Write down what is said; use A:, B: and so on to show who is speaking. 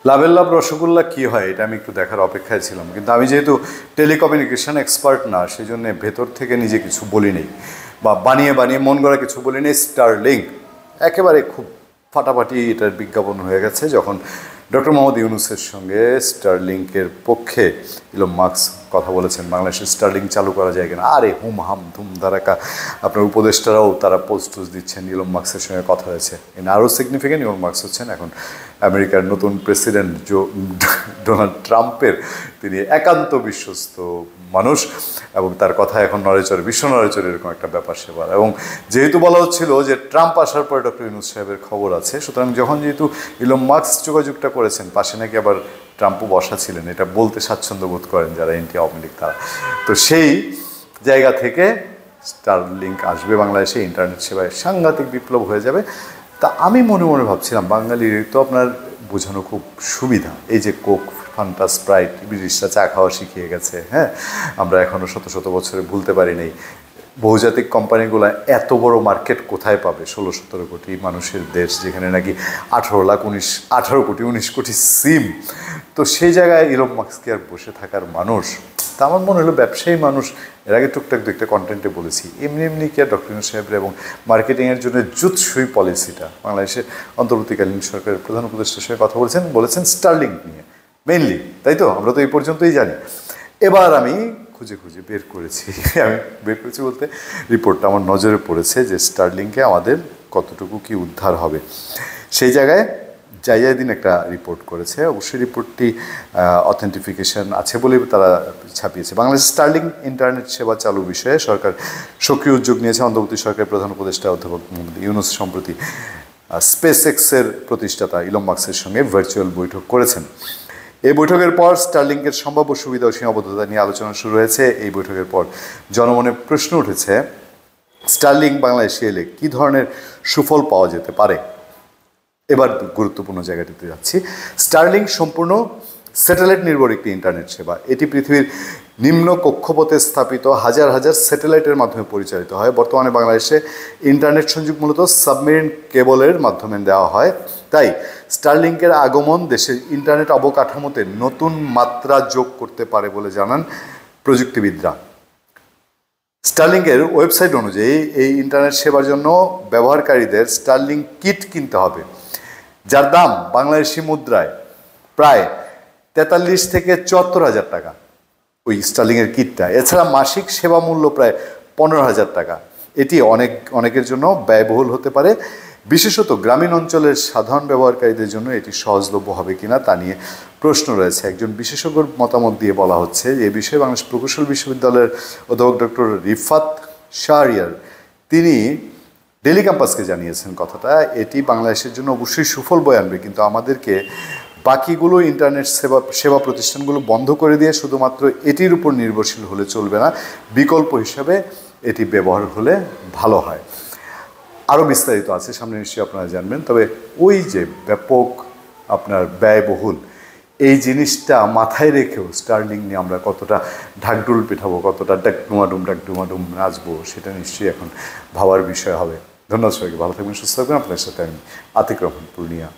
A: লাভের লাভ রসগোল্লা কী হয় এটা আমি একটু দেখার অপেক্ষায় ছিলাম, কিন্তু আমি যেহেতু টেলিকমিউনিকেশন এক্সপার্ট না, সেই জন্যে ভেতর থেকে নিজে কিছু বলি নেই বা বানিয়ে বানিয়ে মন গড়া কিছু বলি নেই। স্টারলিংক একেবারে খুব ফাটাফাটি এটার বিজ্ঞাপন হয়ে গেছে যখন ডক্টর মোহাম্মদ ইউনূসের সঙ্গে স্টারলিংকের পক্ষে ইলন মাস্ক কথা বলেছেন, বাংলাদেশের স্টারলিংক চালু করা যায় কিনা। আরে হুম হাম ধুম ধারাকা আপনার উপদেষ্টারাও তারা পোস্ট দিচ্ছেন, ইলন মাস্কের সঙ্গে কথা হয়েছে। আরও সিগনিফিকেন্ট, ইলন মাস্ক হচ্ছেন এখন আমেরিকার নতুন প্রেসিডেন্ট ডোনাল্ড ট্রাম্পের তিনি একান্ত বিশ্বস্ত মানুষ, এবং তার কথা এখন নড়েচড়ে, বিশ্ব নড়েচড়ে এরকম একটা ব্যাপার সেবার। এবং যেহেতু বলা হচ্ছিল যে ট্রাম্প আসার পরে ডক্টর ইউনূস সাহেবের খবর আছে, সুতরাং যখন যেহেতু ইলন মাস্ক যোগাযোগটা করেছেন, পাশে নাকি আবার ট্রাম্পও বসা ছিলেন, এটা বলতে স্বাচ্ছন্দ্য বোধ করেন যারা এনটি আওয়ামী লীগ তারা, তো সেই জায়গা থেকে স্টারলিংক আসবে বাংলাদেশে, ইন্টারনেট সেবায় সাংঘাতিক বিপ্লব হয়ে যাবে। তা আমি মনে মনে ভাবছিলাম বাঙালির তো আপনার বোঝানো খুব সুবিধা, এই যে কোক, ফান্টা, স্প্রাইট, ব্রিটিশরা চা খাওয়া শিখিয়ে গেছে, হ্যাঁ, আমরা এখনও শত শত বছরে ভুলতে পারি নাই। বহুজাতিক কোম্পানিগুলো এত বড় মার্কেট কোথায় পাবে? 16-17 কোটি মানুষের দেশ, যেখানে নাকি 18 কোটি 19 কোটি সিম। তো সেই জায়গায় ইলন মাস্ক আর বসে থাকার মানুষ? তা আমার মনে হলো ব্যবসায়ী মানুষ, এর আগে টুকটাক দুইটা কন্টেন্টে বলেছি, এমনি এমনি কি আর ডক্টর ইউনূস সাহেবের এবং মার্কেটিংয়ের জন্য জুৎসই পলিসিটা বাংলাদেশের অন্তর্বর্তীকালীন সরকারের প্রধান উপদেষ্টার সঙ্গে কথা বলেছেন স্টারলিংক নিয়ে মেইনলি, তাই তো? আমরা তো এই পর্যন্তই জানি। এবার আমি খুঁজে খুঁজে বের করেছি বলতে রিপোর্টটা আমার নজরে পড়েছে যে স্টারলিংকে আমাদের কতটুকু কি উদ্ধার হবে। সেই জায়গায় দিন একটা রিপোর্ট করেছে, অবশ্যই রিপোর্টটি অথেন্টিফিকেশন আছে বলেই তারা ছাপিয়েছে। বাংলাদেশ স্টারলিংক ইন্টারনেট সেবা চালু বিষয়ে সরকার সক্রিয় উদ্যোগ নিয়েছে। অন্তর্বর্তী সরকারের প্রধান উপদেষ্টা অধ্যাপক মোহাম্মদ ইউনূস সম্প্রতি স্পেস এক্সের প্রতিষ্ঠাতা ইলন মাস্কের সঙ্গে ভার্চুয়াল বৈঠক করেছেন। এই বৈঠকের পর স্টারলিংকের সম্ভাব্য সুবিধা ও সীমাবদ্ধতা নিয়ে আলোচনা শুরু হয়েছে। এই বৈঠকের পর জনমনে প্রশ্ন উঠেছে, স্টারলিংক বাংলাদেশে এলে কী ধরনের সুফল পাওয়া যেতে পারে। এবার গুরুত্বপূর্ণ জায়গাটিতে যাচ্ছি। স্টারলিংক সম্পূর্ণ স্যাটেলাইট নির্ভর একটি ইন্টারনেট সেবা। এটি পৃথিবীর নিম্ন কক্ষপথে স্থাপিত হাজার হাজার স্যাটেলাইটের মাধ্যমে পরিচালিত হয়। বর্তমানে বাংলাদেশে ইন্টারনেট সংযোগ মূলত সাবমেরিন কেবলের মাধ্যমে দেওয়া হয়। তাই স্টারলিংকের আগমন দেশের ইন্টারনেট অবকাঠামোতে নতুন মাত্রা যোগ করতে পারে বলে জানান প্রযুক্তিবিদরা। স্টারলিংকের ওয়েবসাইট অনুযায়ী এই ইন্টারনেট সেবার জন্য ব্যবহারকারীদের স্টারলিংক কিট কিনতে হবে, যার দাম বাংলাদেশি মুদ্রায় প্রায় 43 থেকে 74,000 টাকা ওই স্টারলিংকের কিটটা। এছাড়া মাসিক সেবা মূল্য প্রায় 15,000 টাকা। এটি অনেকের জন্য ব্যয়বহুল হতে পারে, বিশেষত গ্রামীণ অঞ্চলের সাধারণ ব্যবহারকারীদের জন্য এটি সহজলভ্য হবে কিনা তা নিয়ে প্রশ্ন রয়েছে। একজন বিশেষজ্ঞর মতামত দিয়ে বলা হচ্ছে যে এ বিষয়ে বাংলাদেশ প্রকৌশল বিশ্ববিদ্যালয়ের অধ্যাপক ডক্টর রিফাত শাহরিয়ার তিনি ডেইলি ক্যাম্পাসকে জানিয়েছেন কথাটা। এটি বাংলাদেশের জন্য অবশ্যই সুফল বয়ে আনবে, কিন্তু আমাদেরকে বাকিগুলো ইন্টারনেট সেবা প্রতিষ্ঠানগুলো বন্ধ করে দিয়ে শুধুমাত্র এটির উপর নির্ভরশীল হলে চলবে না, বিকল্প হিসাবে এটি ব্যবহার হলে ভালো হয়। আরও বিস্তারিত আছে, সামনে নিশ্চয়ই আপনারা জানবেন। তবে ওই যে ব্যাপক আপনার ব্যয়বহুল এই জিনিসটা মাথায় রেখেও স্টারলিংক নিয়ে আমরা কতটা ঢাকঢোল পিঠাবো, কতটা ডাকডুমাডুম নাচবো, সেটা নিশ্চয়ই এখন ভাবার বিষয় হবে। ধন্যবাদ সবাইকে, ভালো থাকবেন, সুস্থ থাকবেন। আপনার সাথে আমি আতিক রহমান, পূর্ণিয়া।